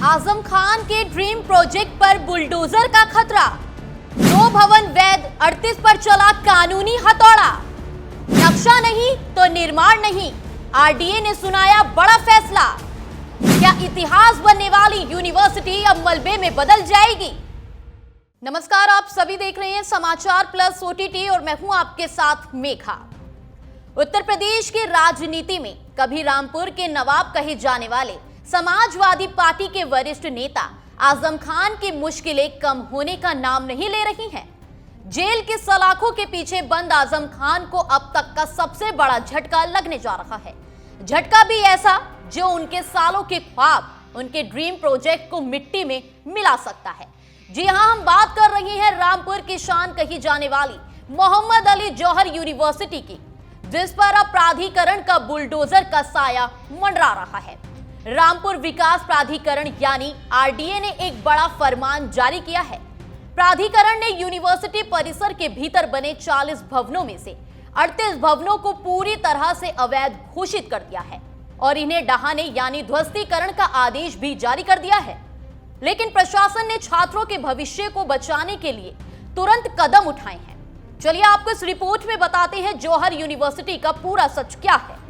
आजम खान के dream project पर bulldozer का खतरा। 2 भवन वैध 38 पर चला कानूनी हथौड़ा। नक्शा नहीं तो निर्माण नहीं, आरडीए ने सुनाया बड़ा फैसला। क्या इतिहास बनने वाली यूनिवर्सिटी अब मलबे में बदल जाएगी? नमस्कार, आप सभी देख रहे हैं समाचार प्लस ओटीटी और मैं हूं आपके साथ मेघा। उत्तर प्रदेश की राजनीति में कभी रामपुर के नवाब कहे जाने वाले समाजवादी पार्टी के वरिष्ठ नेता आजम खान की मुश्किलें कम होने का नाम नहीं ले रही हैं। जेल की सलाखों के पीछे बंद आजम खान को अब तक का सबसे बड़ा झटका लगने जा रहा है। झटका भी ऐसा जो उनके सालों के ख्वाब, उनके ड्रीम प्रोजेक्ट को मिट्टी में मिला सकता है। जी हां, हम बात कर रहे हैं रामपुर की शान कही जाने वाली मोहम्मद अली जौहर यूनिवर्सिटी की, जिस पर अब प्राधिकरण का बुलडोजर का साया मंडरा रहा है। रामपुर विकास प्राधिकरण यानी आरडीए ने एक बड़ा फरमान जारी किया है। प्राधिकरण ने यूनिवर्सिटी परिसर के भीतर बने 40 भवनों में से 38 भवनों को पूरी तरह से अवैध घोषित कर दिया है और इन्हें ढहाने यानी ध्वस्तीकरण का आदेश भी जारी कर दिया है। लेकिन प्रशासन ने छात्रों के भविष्य को बचाने के लिए तुरंत कदम उठाए हैं। चलिए आपको इस रिपोर्ट में बताते हैं जौहर यूनिवर्सिटी का पूरा सच क्या है।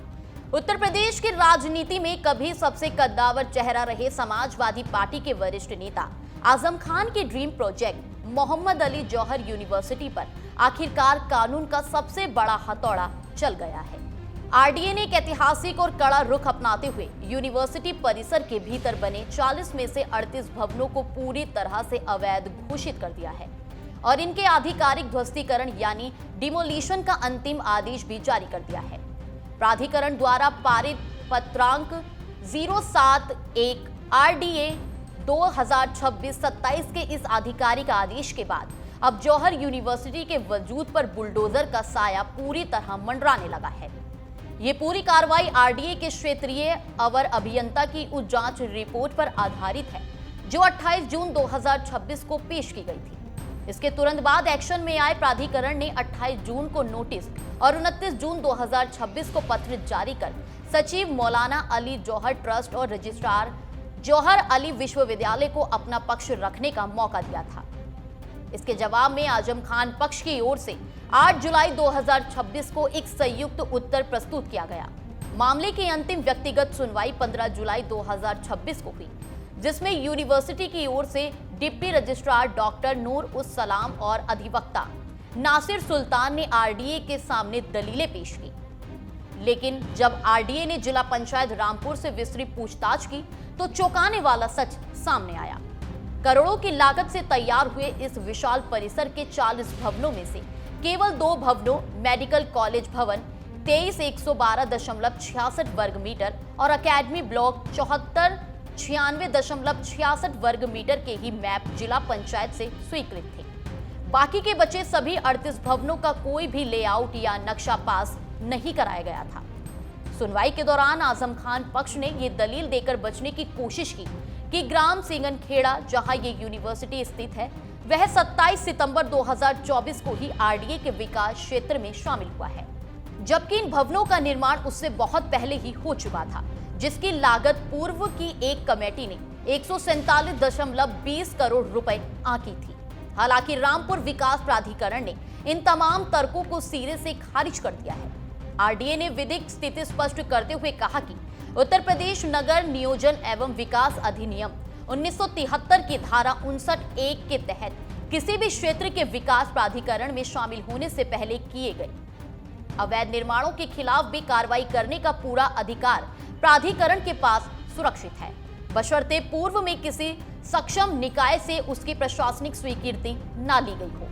उत्तर प्रदेश की राजनीति में कभी सबसे कद्दावर चेहरा रहे समाजवादी पार्टी के वरिष्ठ नेता आजम खान के ड्रीम प्रोजेक्ट मोहम्मद अली जौहर यूनिवर्सिटी पर आखिरकार कानून का सबसे बड़ा हथौड़ा चल गया है। आरडीए ने एक ऐतिहासिक और कड़ा रुख अपनाते हुए यूनिवर्सिटी परिसर के भीतर बने 40 में से 38 भवनों को पूरी तरह से अवैध घोषित कर दिया है और इनके आधिकारिक ध्वस्तीकरण यानी डिमोलिशन का अंतिम आदेश भी जारी कर दिया है। प्राधिकरण द्वारा पारित पत्रांक 071 आरडीए 2026-27 के इस आधिकारिक आदेश के बाद अब जौहर यूनिवर्सिटी के वजूद पर बुलडोजर का साया पूरी तरह मंडराने लगा है। ये पूरी कार्रवाई आरडीए के क्षेत्रीय अवर अभियंता की उच्च जांच रिपोर्ट पर आधारित है, जो 28 जून 2026 को पेश की गई थी। इसके तुरंत बाद एक्शन में आए प्राधिकरण ने 28 जून को नोटिस और 29 जून 2026 को पत्र जारी कर सचिव मौलाना अली जौहर ट्रस्ट और रजिस्ट्रार जौहर अली विश्वविद्यालय को अपना पक्ष रखने का मौका दिया था। इसके जवाब में आजम खान पक्ष की ओर से 8 जुलाई 2026 को एक संयुक्त उत्तर प्रस्तुत किया गया। मामले की अंतिम व्यक्तिगत सुनवाई 15 जुलाई 2026 को हुई, जिसमें यूनिवर्सिटी की ओर से डिप्टी रजिस्ट्रार डॉक्टर नूर उस सलाम और अधिवक्ता नासिर सुल्तान ने आरडीए के सामने दलीलें पेश की। लेकिन जब आरडीए ने जिला पंचायत रामपुर से विस्तृत पूछताछ की तो चौंकाने वाला सच सामने आया। करोड़ों की लागत से तैयार हुए इस विशाल परिसर के 40 भवनों में से केवल 2 भवनों मेडिकल कॉलेज भवन 23,112.66 वर्ग मीटर और अकेडमी ब्लॉक 94,96.66 वर्ग मीटर के ही मैप जिला पंचायत से स्वीकृत थे। बाकी के बचे सभी 38 भवनों का कोई भी लेआउट या नक्शा पास नहीं कराया गया था। सुनवाई के दौरान आजम खान पक्ष ने ये दलील देकर बचने की कोशिश की कि ग्राम सिंगनखेड़ा, जहां ये यूनिवर्सिटी स्थित है, वह 27 सितंबर 2024 को ही आरडीए के विकास क्षेत्र में शामिल हुआ है, जबकि इन भवनों का निर्माण उससे बहुत पहले ही हो चुका था, जिसकी लागत पूर्व की एक कमेटी ने 147.20 करोड़ रुपए आंकी थी। हालांकि रामपुर विकास प्राधिकरण ने इन तमाम तर्कों को सिरे से खारिज कर दिया है। आरडीए ने विधिक स्थिति स्पष्ट करते हुए कहा कि उत्तर प्रदेश नगर नियोजन एवं विकास अधिनियम 1973 की धारा 59(1) के तहत किसी भी क्षेत्र के विकास प्राधिकरण में शामिल होने से पहले किए गए अवैध निर्माणों के खिलाफ भी कार्रवाई करने का पूरा अधिकार प्राधिकरण के पास सुरक्षित है, बशर्ते पूर्व में किसी सक्षम निकाय से उसकी प्रशासनिक स्वीकृति न ली गई हो।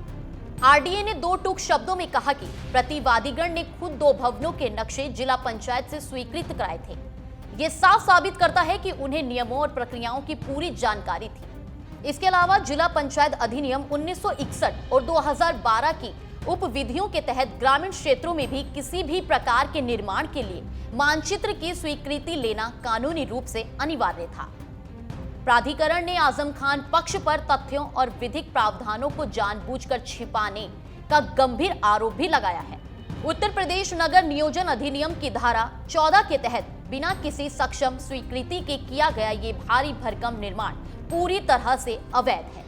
आरडीए ने 2 टूक शब्दों में कहा कि प्रतिवादीगण ने खुद 2 भवनों के नक्शे जिला पंचायत से स्वीकृत कराए थे। ये साफ साबित करता है कि उन्हें नियमों और प्रक्रियाओं की पूरी जानकारी थी। इसके अलावा जिला पंचायत अधिनियम 1961 और 2012 की उप विधियों के तहत ग्रामीण क्षेत्रों में भी किसी भी प्रकार के निर्माण के लिए मानचित्र की स्वीकृति लेना कानूनी रूप से अनिवार्य था। प्राधिकरण ने आजम खान पक्ष पर तथ्यों और विधिक प्रावधानों को जानबूझकर छिपाने का गंभीर आरोप भी लगाया है। उत्तर प्रदेश नगर नियोजन अधिनियम की धारा 14 के तहत बिना किसी सक्षम स्वीकृति के किया गया ये भारी भरकम निर्माण पूरी तरह से अवैध है।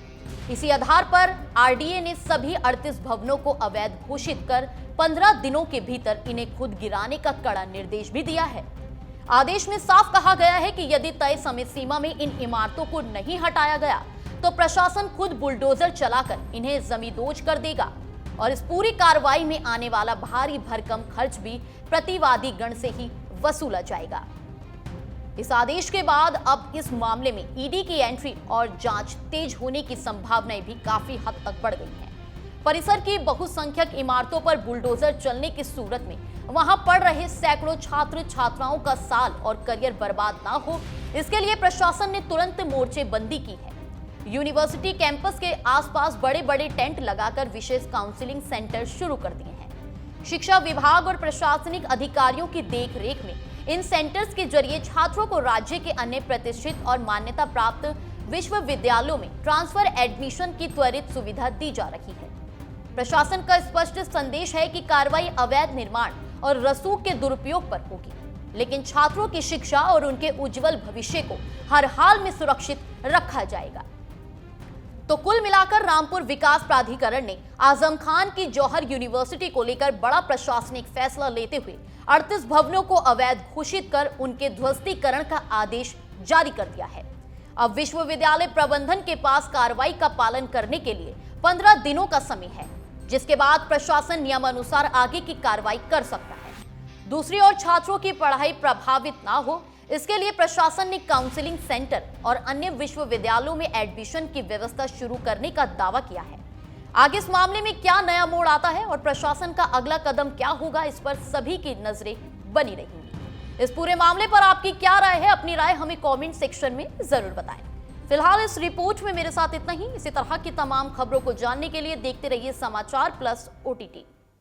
इसी आधार पर आरडीए ने सभी 38 भवनों को अवैध घोषित कर 15 दिनों के भीतर इन्हें खुद गिराने का कड़ा निर्देश भी दिया है। आदेश में साफ कहा गया है कि यदि तय समय सीमा में इन इमारतों को नहीं हटाया गया तो प्रशासन खुद बुलडोजर चलाकर इन्हें जमींदोज कर देगा और इस पूरी कार्रवाई में आने वाला भारी भरकम खर्च भी प्रतिवादी गण से ही वसूला जाएगा। इस आदेश के बाद अब इस मामले में ईडी की एंट्री और जांच तेज होने की संभावनाएं भी काफी हद तक बढ़ गई हैं। परिसर की बहुसंख्यक इमारतों पर बुलडोजर चलने की सूरत में वहां पढ़ रहे सैकड़ों छात्र छात्राओं का साल और करियर बर्बाद ना हो, इसके लिए प्रशासन ने तुरंत मोर्चेबंदी की है। यूनिवर्सिटी कैंपस के आसपास बड़े बड़े टेंट लगाकर विशेष काउंसलिंग सेंटर शुरू कर दिए हैं। शिक्षा विभाग और प्रशासनिक अधिकारियों की देखरेख में इन सेंटर्स के जरिए छात्रों को राज्य के अन्य प्रतिष्ठित और मान्यता प्राप्त विश्वविद्यालयों में ट्रांसफर एडमिशन की त्वरित सुविधा दी जा रही है। प्रशासन का स्पष्ट संदेश है कि कार्रवाई अवैध निर्माण और रसूख के दुरुपयोग पर होगी, लेकिन छात्रों की शिक्षा और उनके उज्जवल भविष्य को हर हाल में सुरक्षित रखा जाएगा। तो कुल मिलाकर रामपुर विकास प्राधिकरण ने आजम खान की जौहर यूनिवर्सिटी को लेकर बड़ा प्रशासनिक फैसला लेते हुए 38 भवनों को अवैध घोषित कर उनके ध्वस्तीकरण का आदेश जारी कर दिया है। अब विश्वविद्यालय प्रबंधन के पास कार्रवाई का पालन करने के लिए 15 दिनों का समय है, जिसके बाद प्रशासन नियमानुसार आगे की कार्रवाई कर सकता है। दूसरी ओर छात्रों की पढ़ाई प्रभावित ना हो, इसके लिए प्रशासन ने काउंसलिंग सेंटर और अन्य विश्वविद्यालयों में एडमिशन की व्यवस्था शुरू करने का दावा किया है। आगे इस मामले में क्या नया मोड़ आता है और प्रशासन का अगला कदम क्या होगा, इस पर सभी की नजरें बनी रहेंगी। इस पूरे मामले पर आपकी क्या राय है? अपनी राय हमें कमेंट सेक्शन में जरूर बताएं। फिलहाल इस रिपोर्ट में मेरे साथ इतना ही। इसी तरह की तमाम खबरों को जानने के लिए देखते रहिए समाचार प्लस OTT।